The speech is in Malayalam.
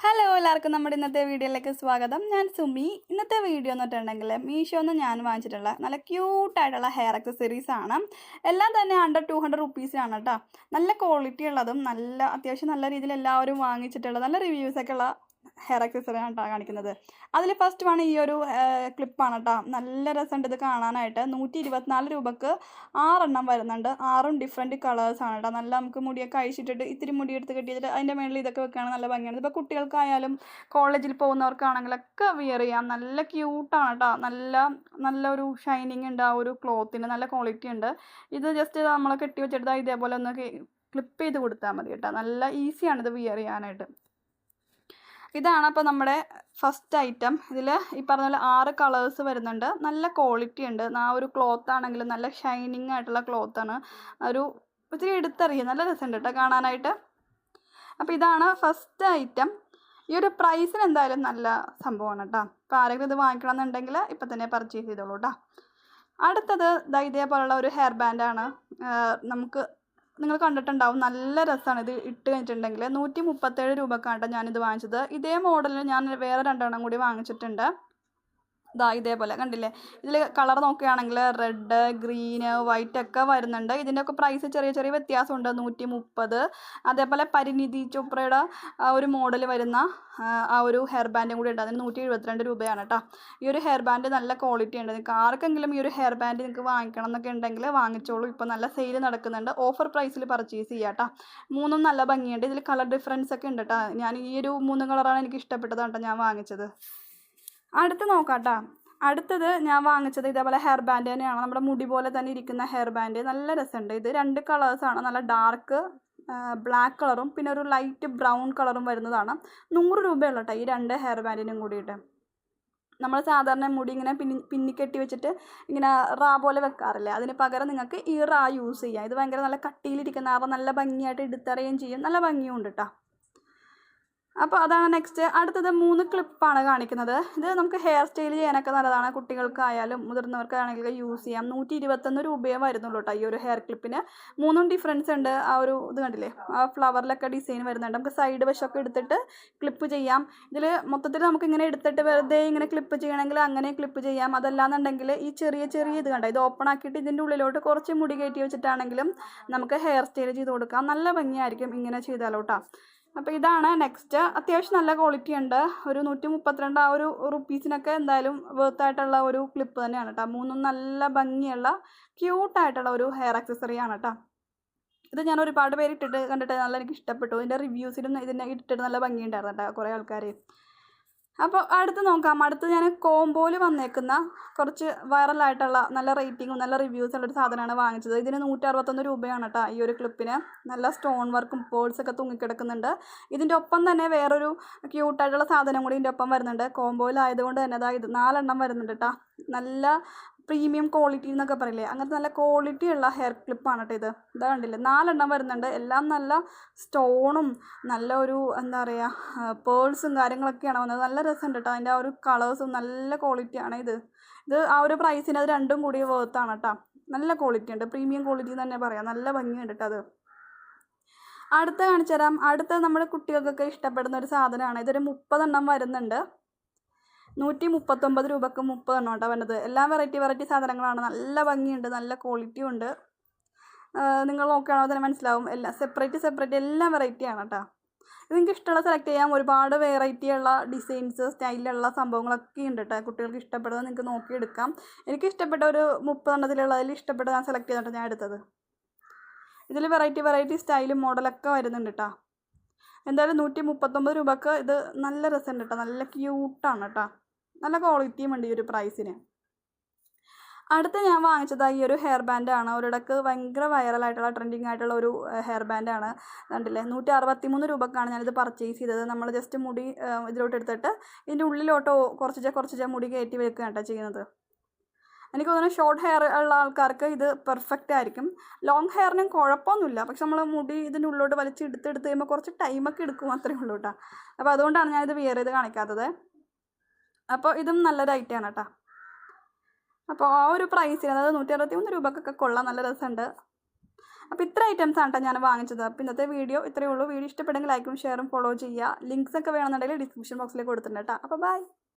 ഹലോ എല്ലാവർക്കും നമ്മുടെ ഇന്നത്തെ വീഡിയോയിലേക്ക് സ്വാഗതം. ഞാൻ സുമി. ഇന്നത്തെ വീഡിയോ എന്ന് പറഞ്ഞിട്ടുണ്ടെങ്കിൽ മീഷോന്ന് ഞാൻ വാങ്ങിച്ചിട്ടുള്ള നല്ല ക്യൂട്ടായിട്ടുള്ള ഹെയർ അക്സസറീസ് ആണ്. എല്ലാം തന്നെ അണ്ടർ 200 റുപ്പീസിനാണ് കേട്ടോ. നല്ല ക്വാളിറ്റി ഉള്ളതും നല്ല അത്യാവശ്യം നല്ല രീതിയിൽ എല്ലാവരും വാങ്ങിച്ചിട്ടുള്ള നല്ല റിവ്യൂസൊക്കെ ഉള്ള ഹെയർ അക്സസറി ആണ് കേട്ടോ കാണിക്കുന്നത്. അതിൽ ഫസ്റ്റ് വൺ ഈ ഒരു ക്ലിപ്പാണ് കേട്ടോ. നല്ല രസമുണ്ട് ഇത് കാണാനായിട്ട്. 124 രൂപക്ക് 6 വരുന്നുണ്ട്. 6 ഡിഫറെൻറ്റ് കളേഴ്സാണ് കേട്ടോ. നല്ല നമുക്ക് മുടിയൊക്കെ അഴിച്ചിട്ടിട്ട് ഇത്തിരി മുടി എടുത്ത് കെട്ടിയിട്ട് അതിൻ്റെ മേളിൽ ഇതൊക്കെ വെക്കുകയാണ് നല്ല ഭംഗിയാണ്. ഇപ്പോൾ കുട്ടികൾക്കായാലും കോളേജിൽ പോകുന്നവർക്കാണെങ്കിലൊക്കെ വിയർ ചെയ്യാം. നല്ല ക്യൂട്ടാണ് കേട്ടോ. നല്ലൊരു ഷൈനിങ് ഉണ്ട് ആ ഒരു ക്ലോത്തിന്. നല്ല ക്വാളിറ്റി ഉണ്ട്. ഇത് ജസ്റ്റ് നമ്മൾ കെട്ടി വെച്ചെടുത്താൽ ഇതേപോലെ ഒന്ന് ക്ലിപ്പ് ചെയ്ത് കൊടുത്താൽ മതി കേട്ടോ. നല്ല ഈസിയാണ് ഇത് വിയർ ചെയ്യാനായിട്ട്. ഇതാണ് അപ്പോൾ നമ്മുടെ ഫസ്റ്റ് ഐറ്റം. ഇതിൽ ഈ പറഞ്ഞ പോലെ 6 കളേഴ്സ് വരുന്നുണ്ട്. നല്ല ക്വാളിറ്റി ഉണ്ട്. ആ ഒരു ക്ലോത്ത് ആണെങ്കിലും നല്ല ഷൈനിങ് ആയിട്ടുള്ള ക്ലോത്താണ്. ഒത്തിരി എടുത്തറിയും. നല്ല രസമുണ്ട് കേട്ടോ കാണാനായിട്ട്. അപ്പോൾ ഇതാണ് ഫസ്റ്റ് ഐറ്റം. ഈ ഒരു പ്രൈസിന് എന്തായാലും നല്ല സംഭവമാണ് കേട്ടോ. അപ്പോൾ ആരെങ്കിലും ഇത് വാങ്ങിക്കണം എന്നുണ്ടെങ്കിൽ ഇപ്പം തന്നെ പർച്ചേസ് ചെയ്തോളൂ കേട്ടോ. അടുത്തത് ഇതേപോലുള്ള ഒരു ഹെയർ ബാൻഡാണ്. നിങ്ങൾ കണ്ടിട്ടുണ്ടാവും. നല്ല രസമാണ് ഇത് ഇട്ട് കഴിഞ്ഞിട്ടുണ്ടെങ്കിൽ. 137 രൂപക്കാണ് ഞാനിത് വാങ്ങിച്ചത്. ഇതേ മോഡലിൽ ഞാൻ വേറെ 2 കൂടി വാങ്ങിച്ചിട്ടുണ്ട്. ഇതേപോലെ കണ്ടില്ലേ. ഇതിൽ കളർ നോക്കുകയാണെങ്കിൽ റെഡ്, ഗ്രീന്, വൈറ്റ് ഒക്കെ വരുന്നുണ്ട്. ഇതിൻ്റെയൊക്കെ പ്രൈസ് ചെറിയ ചെറിയ വ്യത്യാസമുണ്ട്. 130. അതേപോലെ പരിണിതി ചോപ്രയുടെ ഒരു മോഡൽ വരുന്ന ആ ഒരു ഹെയർ ബാൻഡും കൂടി ഉണ്ട്. അതിന് 172 രൂപയാണ് കേട്ടോ. ഈ ഒരു ഹെയർ ബാൻഡ് നല്ല ക്വാളിറ്റി ഉണ്ട്. നിങ്ങൾക്ക് ആർക്കെങ്കിലും ഈ ഒരു ഹെയർ ബാൻഡ് നിങ്ങൾക്ക് വാങ്ങിക്കണം എന്നൊക്കെ ഉണ്ടെങ്കിൽ വാങ്ങിച്ചോളൂ. ഇപ്പോൾ നല്ല സെയിൽ നടക്കുന്നുണ്ട്. ഓഫർ പ്രൈസിൽ പർച്ചേസ് ചെയ്യാം കേട്ടോ. 3 നല്ല ഭംഗിയുണ്ട്. ഇതിൽ കളർ ഡിഫറൻസ് ഒക്കെ ഉണ്ട് കേട്ടോ. ഞാൻ ഈ ഒരു 3 കളറാണ് എനിക്ക് ഇഷ്ടപ്പെട്ടത് കേട്ടോ ഞാൻ വാങ്ങിച്ചത്. അടുത്ത് നോക്കാം കേട്ടോ. അടുത്തത് ഞാൻ വാങ്ങിച്ചത് ഇതേപോലെ ഹെയർ ബാൻഡ് തന്നെയാണ്. നമ്മുടെ മുടി പോലെ തന്നെ ഇരിക്കുന്ന ഹെയർ ബാൻഡ്. നല്ല രസമുണ്ട്. ഇത് 2 കളേഴ്സാണ്. നല്ല ഡാർക്ക് ബ്ലാക്ക് കളറും പിന്നെ ഒരു ലൈറ്റ് ബ്രൗൺ കളറും വരുന്നതാണ്. 100 രൂപയുള്ള കേട്ടോ ഈ 2 ഹെയർ ബാൻഡിനും കൂടിയിട്ട്. നമ്മൾ സാധാരണ മുടി ഇങ്ങനെ പിന്നിക്കെട്ടി വെച്ചിട്ട് ഇങ്ങനെ റാ പോലെ വെക്കാറില്ലേ, അതിന് പകരം നിങ്ങൾക്ക് ഈ റാ യൂസ് ചെയ്യാം. ഇത് ഭയങ്കര നല്ല കട്ടിയിലിരിക്കുന്ന റാ നല്ല ഭംഗിയായിട്ട് എടുത്തറിയുകയും ചെയ്യും. നല്ല ഭംഗിയും ഉണ്ട് കേട്ടോ. അപ്പോൾ അതാണ് നെക്സ്റ്റ്. അടുത്തത് 3 ക്ലിപ്പാണ് കാണിക്കുന്നത്. ഇത് നമുക്ക് ഹെയർ സ്റ്റൈൽ ചെയ്യാനൊക്കെ നല്ലതാണ്. കുട്ടികൾക്കായാലും മുതിർന്നവർക്കാണെങ്കിലും യൂസ് ചെയ്യാം. 121 രൂപയേ വരുന്നുള്ളൂ കേട്ടോ ഈ ഒരു ഹെയർ ക്ലിപ്പിന്. 3 ഡിഫറൻസ് ഉണ്ട്. ആ ഒരു ഇത് കണ്ടില്ലേ, ആ ഫ്ലവറിലൊക്കെ ഡിസൈൻ വരുന്നുണ്ട്. നമുക്ക് സൈഡ് വശമൊക്കെ എടുത്തിട്ട് ക്ലിപ്പ് ചെയ്യാം. ഇതിൽ മൊത്തത്തിൽ നമുക്കിങ്ങനെ എടുത്തിട്ട് വെറുതെ ഇങ്ങനെ ക്ലിപ്പ് ചെയ്യണമെങ്കിൽ അങ്ങനെ ക്ലിപ്പ് ചെയ്യാം. അതല്ലാന്നുണ്ടെങ്കിൽ ഈ ചെറിയ ഇത് കണ്ട, ഇത് ഓപ്പൺ ആക്കിയിട്ട് ഇതിൻ്റെ ഉള്ളിലോട്ട് കുറച്ച് മുടി കയറ്റി വെച്ചിട്ടാണെങ്കിലും നമുക്ക് ഹെയർ സ്റ്റൈൽ ചെയ്ത് കൊടുക്കാം. നല്ല ഭംഗിയായിരിക്കും ഇങ്ങനെ ചെയ്താലോട്ടോ. അപ്പോൾ ഇതാണ് നെക്സ്റ്റ്. അത്യാവശ്യം നല്ല ക്വാളിറ്റി ഉണ്ട്. ഒരു 132 ആ ഒരു റുപ്പീസിനൊക്കെ എന്തായാലും വേർത്തായിട്ടുള്ള ഒരു ക്ലിപ്പ് തന്നെയാണ് കേട്ടോ. 3 നല്ല ഭംഗിയുള്ള ക്യൂട്ടായിട്ടുള്ള ഒരു ഹെയർ അക്സസറിയാണ് കേട്ടോ. ഇത് ഞാൻ ഒരുപാട് പേര് ഇട്ടിട്ട് കണ്ടിട്ട് നല്ല എനിക്ക് ഇഷ്ടപ്പെട്ടു. ഇതിൻ്റെ റിവ്യൂസിലും ഇതിനെ ഇട്ടിട്ട് നല്ല ഭംഗിയുണ്ടായിരുന്നു കേട്ടോ കുറേ ആൾക്കാർ. അപ്പോൾ അടുത്ത് നോക്കാം. അടുത്ത് ഞാൻ കോംബോയിൽ വന്നേക്കുന്ന കുറച്ച് വൈറലായിട്ടുള്ള നല്ല റേറ്റിങ്ങും നല്ല റിവ്യൂസുള്ളൊരു സാധനമാണ് വാങ്ങിച്ചത്. ഇതിന് 161 രൂപയാണ് കേട്ടോ ഈ ഒരു ക്ലിപ്പിന്. നല്ല സ്റ്റോൺ വർക്കും പേൾസൊക്കെ തൂങ്ങിക്കിടക്കുന്നുണ്ട്. ഇതിൻ്റെ ഒപ്പം തന്നെ വേറൊരു ക്യൂട്ടായിട്ടുള്ള സാധനം കൂടി ഇതിൻ്റെ ഒപ്പം വരുന്നുണ്ട്. കോംബോയിലായതുകൊണ്ട് തന്നെ ഇത് 4 വരുന്നുണ്ട് കേട്ടോ. നല്ല പ്രീമിയം ക്വാളിറ്റി എന്നൊക്കെ പറയില്ലേ, അങ്ങനത്തെ നല്ല ക്വാളിറ്റി ഉള്ള ഹെയർ ക്ലിപ്പാണ് കേട്ടോ ഇത്. ഇതാ കണ്ടില്ലേ, 4 വരുന്നുണ്ട്. എല്ലാം നല്ല സ്റ്റോണും നല്ല ഒരു എന്താ പറയുക പേൾസും കാര്യങ്ങളൊക്കെയാണ് വന്നത്. നല്ല രസമുണ്ട് കേട്ടോ. അതിൻ്റെ ആ ഒരു കളേഴ്സും നല്ല ക്വാളിറ്റിയാണ്. ഇത് ആ ഒരു പ്രൈസിന് അത് 2 കൂടി വേർത്താണ് കേട്ടോ. നല്ല ക്വാളിറ്റി ഉണ്ട്. പ്രീമിയം ക്വാളിറ്റി എന്ന് തന്നെ പറയാം. നല്ല ഭംഗിയുണ്ട് കേട്ടോ അത്. അടുത്ത കാണിച്ചു തരാം. അടുത്ത നമ്മുടെ കുട്ടികൾക്കൊക്കെ ഇഷ്ടപ്പെടുന്ന ഒരു സാധനമാണ്. ഇതൊരു 30 വരുന്നുണ്ട്. 139 രൂപക്ക് 30 കേട്ടോ വരുന്നത്. എല്ലാം വെറൈറ്റി സാധനങ്ങളാണ്. നല്ല ഭംഗിയുണ്ട്. നല്ല ക്വാളിറ്റിയും ഉണ്ട്. നിങ്ങൾ നോക്കുകയാണെങ്കിൽ തന്നെ മനസ്സിലാവും. എല്ലാം സെപ്പറേറ്റ് എല്ലാം വെറൈറ്റിയാണ് കേട്ടോ. ഇത് നിങ്ങൾക്ക് ഇഷ്ടമുള്ള സെലക്ട് ചെയ്യാം. ഒരുപാട് വെറൈറ്റിയുള്ള ഡിസൈൻസ് സ്റ്റൈലിലുള്ള സംഭവങ്ങളൊക്കെ ഉണ്ട് കേട്ടോ. കുട്ടികൾക്ക് ഇഷ്ടപ്പെടുന്നത് നിങ്ങൾക്ക് നോക്കിയെടുക്കാം. എനിക്ക് ഇഷ്ടപ്പെട്ട ഒരു 30 അതിൽ ഇഷ്ടപ്പെട്ട ഞാൻ സെലക്ട് ചെയ്തിട്ട് ഞാൻ എടുത്തത്. ഇതിൽ വെറൈറ്റി സ്റ്റൈലും മോഡലൊക്കെ വരുന്നുണ്ട് കേട്ടോ. എന്തായാലും 139 രൂപക്ക് ഇത് നല്ല രസമുണ്ട് കേട്ടോ. നല്ല ക്യൂട്ടാണ് കേട്ടോ. നല്ല ക്വാളിറ്റിയും ഉണ്ട് ഈ ഒരു പ്രൈസിന്. അടുത്ത ഞാൻ വാങ്ങിച്ചത് ഈ ഒരു ഹെയർ ബാൻഡാണ്. ഒരിടക്ക് ഭയങ്കര വൈറലായിട്ടുള്ള ട്രെൻഡിങ് ആയിട്ടുള്ള ഒരു ഹെയർ ബാൻഡാണ്. കണ്ടില്ലേ, 163 രൂപക്കാണ് ഞാനിത് പർച്ചേസ് ചെയ്തത്. നമ്മൾ ജസ്റ്റ് മുടി ഇതിലോട്ട് എടുത്തിട്ട് ഇതിൻ്റെ ഉള്ളിലോട്ട് കുറച്ച് മുടി കയറ്റി വെക്കുകയാണ് കേട്ടോ ചെയ്യുന്നത്. എനിക്ക് തോന്നുന്നു ഷോർട്ട് ഹെയർ ഉള്ള ആൾക്കാർക്ക് ഇത് പെർഫെക്റ്റ് ആയിരിക്കും. ലോങ് ഹെയറിനും കുഴപ്പമൊന്നുമില്ല. പക്ഷെ നമ്മൾ മുടി ഇതിൻ്റെ ഉള്ളിലോട്ട് വലിച്ച് എടുത്ത് കഴിയുമ്പോൾ കുറച്ച് ടൈമൊക്കെ എടുക്കും, അത്രയേ ഉള്ളൂ കേട്ടോ. അപ്പോൾ അതുകൊണ്ടാണ് ഞാനിത് വെയർ ചെയ്ത് കാണിക്കാത്തത്. അപ്പോൾ ഇതും നല്ലൊരു ഐറ്റമാണ് കേട്ടോ. അപ്പോൾ ആ ഒരു പ്രൈസിന്, അതായത് 163 രൂപക്കൊക്കെ കൊള്ളാം. നല്ല രസമുണ്ട്. അപ്പോൾ ഇത്ര ഐറ്റംസ് ആണ് കേട്ടോ ഞാൻ വാങ്ങിച്ചത്. അപ്പോൾ ഇന്നത്തെ വീഡിയോ ഇത്രയേ ഉള്ളൂ. വീഡിയോ ഇഷ്ടപ്പെടുമെങ്കിൽ ലൈക്കും ഷെയറും ഫോളോ ചെയ്യുക. ലിങ്ക്സ് ഒക്കെ വേണമെന്നുണ്ടെങ്കിൽ ഡിസ്ക്രിപ്ഷൻ ബോക്സിൽ കൊടുത്തിട്ടുണ്ട് കേട്ടോ. അപ്പോൾ ബൈ.